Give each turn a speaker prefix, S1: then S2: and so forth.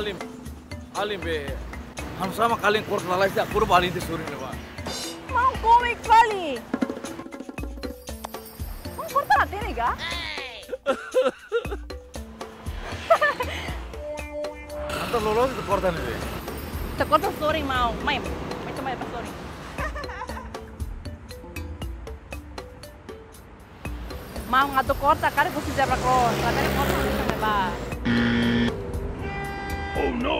S1: alim, alim be. Ham sama kalin kor lalai sia kurba alin te suri ne ba.
S2: Mau komik kali. Mau korta ate nih ga?
S1: Anta lolos itu korta ne be.
S2: Tekorta story mau, main. Macam apa story? Mau ngatur korta, kari kusi jabra kor. Katanya korta bisa nggak ba?
S1: Oh no.